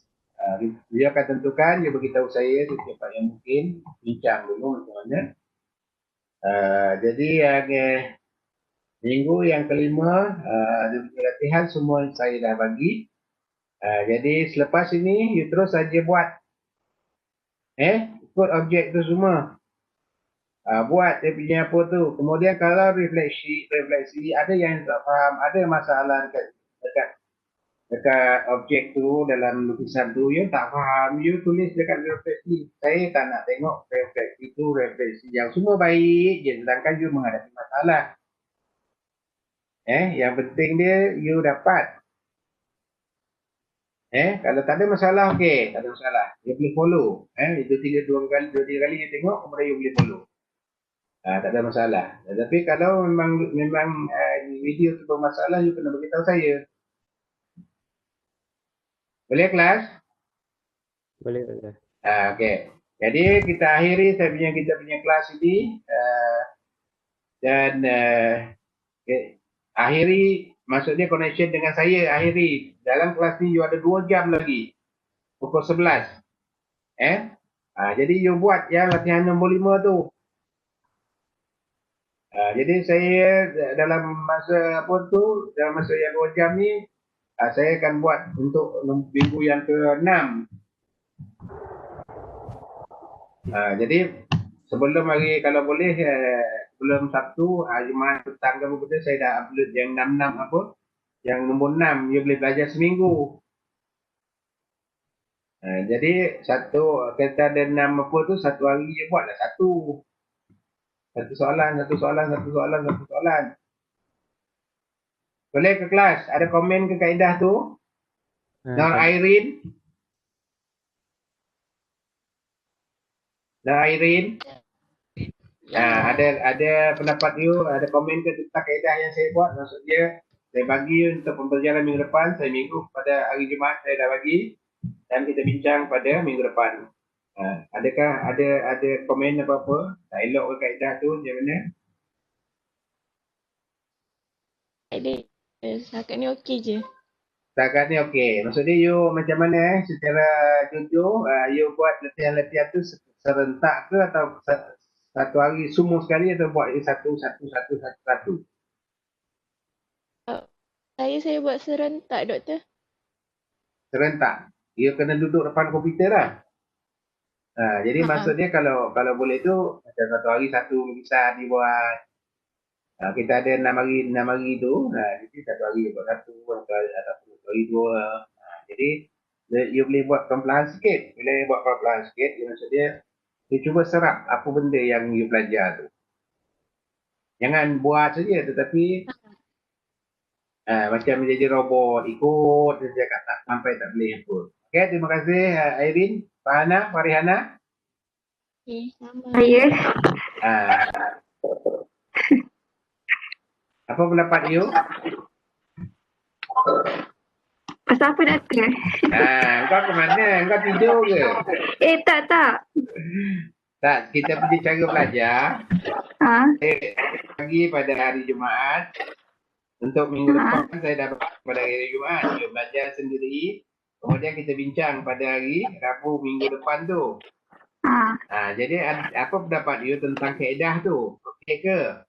dia akan tentukan, dia beritahu saya secepat yang mungkin, bincang dulu macam mana. Jadi minggu yang kelima, latihan semua saya dah bagi. Jadi selepas ini you terus saja buat, ikut objek tu semua. Buat dia punya apa tu. Kemudian kalau refleksi ada yang tak faham, ada masalah dekat dekat objek tu dalam lukisan tu, you tak faham, you tulis dekat refleksi. Saya tak nak tengok refleksi tu, refleksi yang semua baik je, sedangkan you menghadapi masalah. Yang penting dia you dapat. Kalau tak ada masalah, okey, tak ada masalah. You boleh follow. Itu dua tiga kali you tengok, kemudian you boleh follow. Tak ada masalah. Tapi kalau memang video tu bermasalah, you kena beritahu saya. Boleh kelas? Boleh. Okey. Jadi kita akhiri kita punya kelas ini dan akhiri, maksudnya connection dengan saya akhiri. Dalam kelas ni you ada 2 jam lagi. Pukul 11. Jadi you buat yang latihan nombor 5 tu. Jadi saya dalam masa dalam masa yang 2 jam ni saya akan buat untuk minggu yang ke-6. Jadi sebelum hari, kalau boleh sebelum Sabtu, Jumaat petang ke apa, saya dah upload yang 6 yang nombor 6, you boleh belajar seminggu. Jadi kita ada 6 tu, satu hari you buatlah satu soalan. Boleh ke kelas? Ada komen ke kaedah tu? Nur Irene? Ada pendapat you, ada komen ke tentang kaedah yang saya buat? Maksudnya saya bagi untuk pembelajaran minggu depan, saya minggu pada hari Jumaat saya dah bagi dan kita bincang pada minggu depan. Adakah ada komen apa-apa? Tak elok ke kaedah tu macam mana? Setakat ni okey je. Setakat ni okey. Maksudnya you macam mana secara jujur, you buat latihan-latihan tu serentak ke atau satu hari semua sekali atau buat satu? Saya buat serentak, doktor. Serentak. You kena duduk depan komputer lah. Jadi maksudnya kalau boleh tu macam satu hari satu lukisan dibuat. Kita ada 6 hari tu. Jadi satu hari buat satu atau hari 2. Jadi you boleh buat perlahan sikit. Bila you buat perlahan sikit, maksudnya you cuba serap apa benda yang you belajar tu. Jangan buat saja, tetapi macam menjadi robot, ikut saja kata sampai tak boleh pun. Okey, terima kasih Irene, Farihana. Okey, sama. Saya. Apa pendapat you? Pasal apa, doktor? Kau ke mana? Kau tidur ke? Tak. Tak, kita punya cara belajar. Pagi pada hari Jumaat. Untuk minggu depan saya dah pada hari Jumaat. You belajar sendiri. Kemudian kita bincang pada hari Rabu minggu depan tu. Jadi apa pendapat you tentang kaedah tu? Okey ke?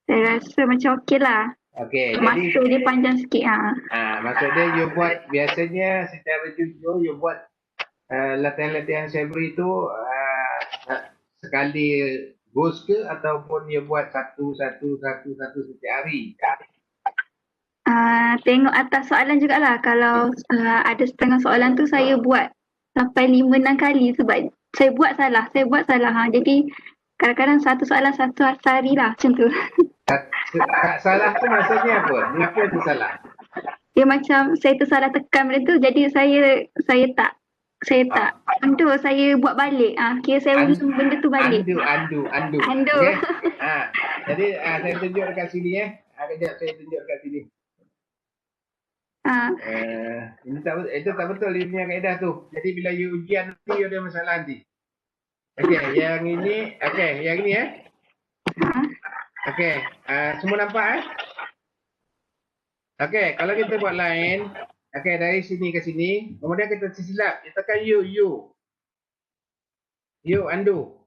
Saya rasa macam okey lah. Okey, masa dia panjang sikit. Maksudnya you buat biasanya secara jujur you buat latihan-latihan saya beri tu sekali bos ke ataupun you buat satu setiap hari? Tengok atas soalan jugalah. Kalau ada setengah soalan tu saya buat sampai 5-6 kali sebab saya buat salah. Jadi kadang-kadang satu soalan satu hari lah macam tu. Salah tu maksudnya apa? Kenapa tu salah? Dia macam saya tersalah tekan benda tu, jadi saya tak undo, saya buat balik. Kira saya ulang benda tu balik. Undo. Okay? Jadi saya tunjuk dekat sini Kejap saya tunjuk dekat sini. Itu tak betul dia punya kaedah tu. Jadi bila you ujian nanti you ada masalah nanti. Okey, yang ini Okey, semua nampak Okey, kalau kita buat lain, okey dari sini ke sini, kemudian kita silap, kita tekan you undo.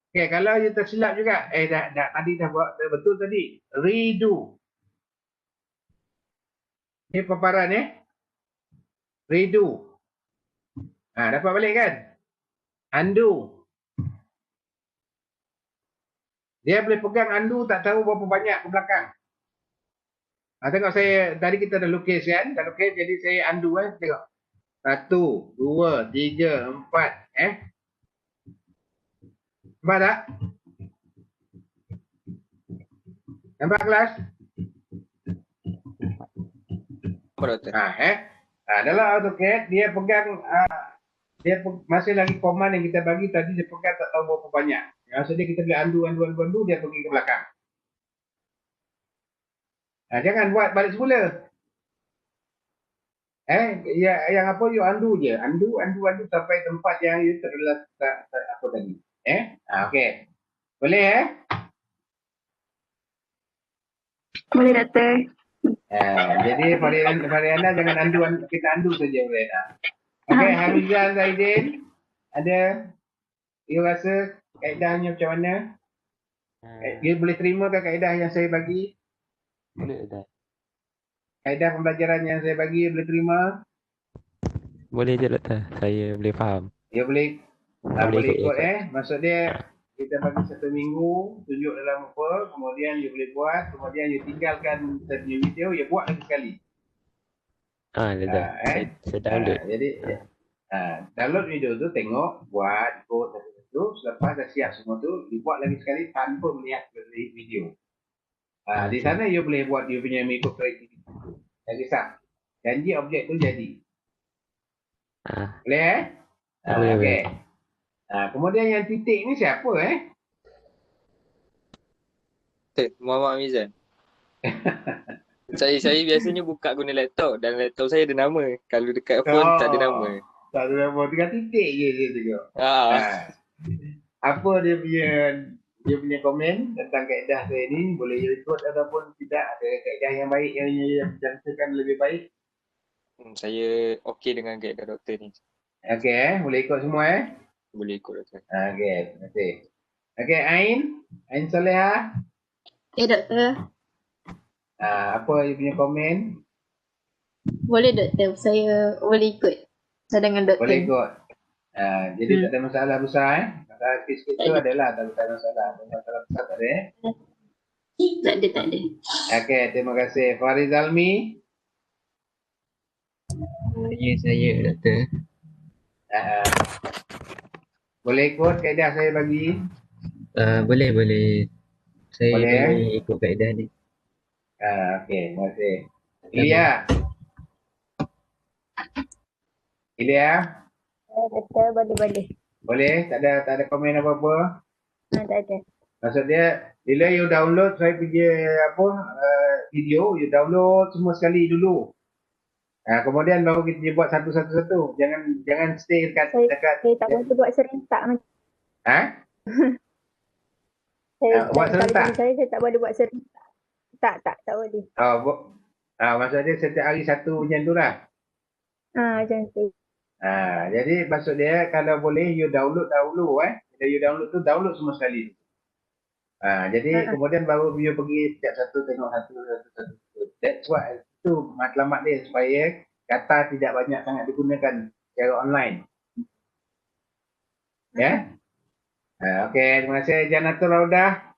Okey, kalau you tersilap juga, tadi dah buat betul tadi, redo. Ini paparan redo. Dapat balik kan? Undo. Dia boleh pegang undo tak tahu berapa banyak ke belakang. Tengok saya, tadi kita dah lukis kan? Dah lukis, jadi saya undo tengok. 1, 2, 3, 4. Nampak tak? Nampak kelas? Apa doktor? Dalam AutoCAD, dia pegang, masih lagi command yang kita bagi tadi, dia pegang tak tahu berapa banyak. Maksudnya kita boleh undo, dia pergi ke belakang. Jangan buat balik semula. Yang apa you undo je. Undo sampai tempat yang you terletak apa tadi. Okey. Boleh Boleh doktor. Jadi Fariana jangan undo, kita undo saja Fariana. Okey, Hamizan Zaidin, ada you rasa kaedahnya macam mana? You boleh terima ke kaedah yang saya bagi? Boleh dah. Kaedah pembelajaran yang saya bagi boleh terima? Boleh je doktor. Saya boleh faham. You boleh Boleh ikut Maksud dia kita bagi 1 minggu, tunjuk dalam apa, kemudian you boleh buat, kemudian you tinggalkan satu video, you buat lagi sekali. Dah. Saya download. Jadi download video tu, tengok, buat, ikut satu-satu, selepas dah siap semua tu, you buat lagi sekali tanpa melihat video. Di sana you boleh buat you punya mengikut kreativiti. Tak kisah. Janji objek tu jadi. Boleh Boleh. Kemudian yang titik ni siapa Muhammad Mizan. saya biasanya buka guna laptop dan laptop saya ada nama. Kalau dekat phone tak ada nama. Tak ada nama, tinggal titik je dia tengok. Apa dia punya komen tentang kaedah saya ni, boleh ikut ataupun tidak. Ada kaedah yang baik yang dicantumkan lebih baik. Saya okey dengan kaedah doktor ni. Okey, boleh ikut semua Boleh ikut doktor. Okey, terima kasih. Okey, Ain Soleha. Doktor. Apa you punya komen? Boleh doktor, saya boleh ikut cadangan doktor. Boleh ikut. Jadi tak ada masalah besar Masalah kecil tu adalah tak ada masalah. Masalah besar tak ada Tak ada. Okey, terima kasih. Farid Zalmi. Saya doktor. Boleh ikut kaedah saya bagi? Boleh. Saya Boleh, ikut kaedah ni. Okey, terima kasih. Ilya? Doktor, boleh. Boleh? Tak ada komen apa-apa? Tak ada. Maksud dia, bila you download saya punya video, you download semua sekali dulu. Kemudian baru kita buat satu-satu. Jangan stay dekat. Saya tak boleh buat serentak macam. Buat serentak? Saya tak boleh buat serentak. Tak boleh. Maksud dia setiap hari satu macam tu lah. Macam tu. Jadi maksud dia kalau boleh you download dahulu Bila you download tu download semua sekali. Jadi kemudian baru you pergi setiap satu tengok satu. That's why itu matlamat dia supaya kata tidak banyak sangat digunakan secara online. Okey, terima kasih Janatul Raudah.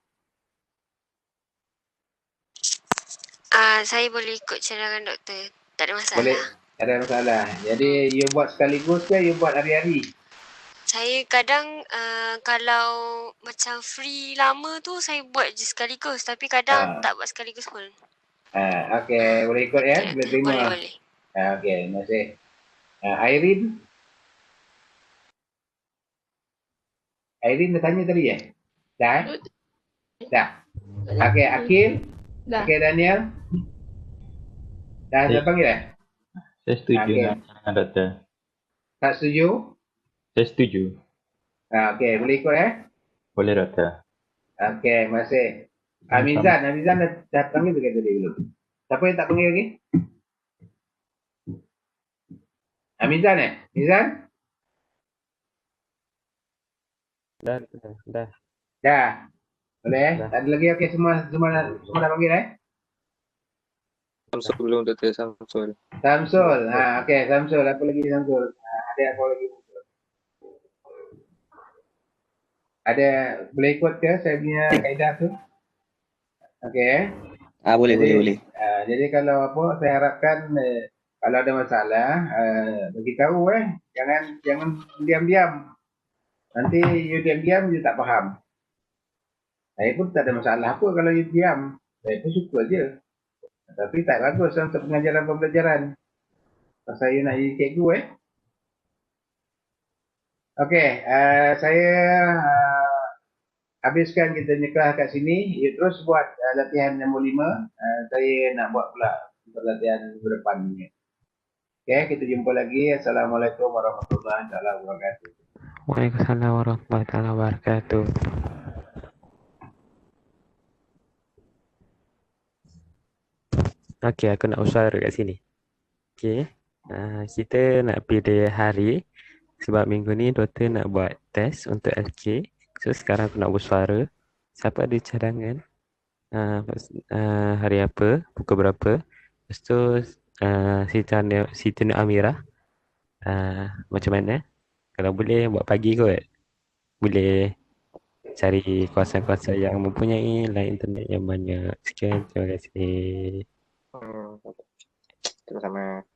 Saya boleh ikut cadangan doktor. Tak ada masalah. Boleh. Tak ada masalah. Jadi you buat sekaligus ke you buat hari-hari? Saya kadang kalau macam free lama tu saya buat je sekaligus. Tapi kadang tak buat sekaligus pun. Okey, boleh ikut boleh terima. Boleh. Okey, terima kasih. Irene dah tanya tadi Dah. Okey, Akil. Dah. Okey, Daniel. Dah panggil Saya setuju dengan doktor. Tak setuju? Saya setuju. Okey, boleh ikut Boleh doktor. Okey, terima kasih. Amizan dah panggil tu tadi belum? Siapa yang tak panggil lagi? Amizan Amizan? Dah. Boleh Tak ada lagi okey semua dah panggil Samsul belum doktor, Samsul. Okey, Samsul. Apa lagi Samsul? Ada apa lagi? Ada boleh ikut ke saya punya kaedah tu? Okey. Boleh, boleh. Jadi kalau apa, saya harapkan kalau ada masalah beritahu jangan diam-diam. Nanti you diam-diam you tak faham. Saya pun tak ada masalah apa kalau you diam. Saya pun suka je. Tapi tak bagus untuk pengajaran pembelajaran. Saya nak jadi cikgu Okey, saya habiskan kita nyekah kat sini. You terus buat latihan nombor 5. Saya nak buat pula untuk latihan minggu depan ni. Okey, kita jumpa lagi. Assalamualaikum warahmatullahi wabarakatuh. Waalaikumsalam warahmatullahi wabarakatuh. Okey, aku nak bersuara kat sini. Okey. Kita nak pilih hari sebab minggu ni doktor nak buat test untuk LK. So sekarang aku nak bersuara. Siapa ada cadangan? Hari apa? Pukul berapa? Lepas tu Siti Nur Amirah. Macam mana? Kalau boleh buat pagi kot. Boleh cari kawasan-kawasan yang mempunyai line internet yang banyak. Sekian, terima kasih. Sama-sama.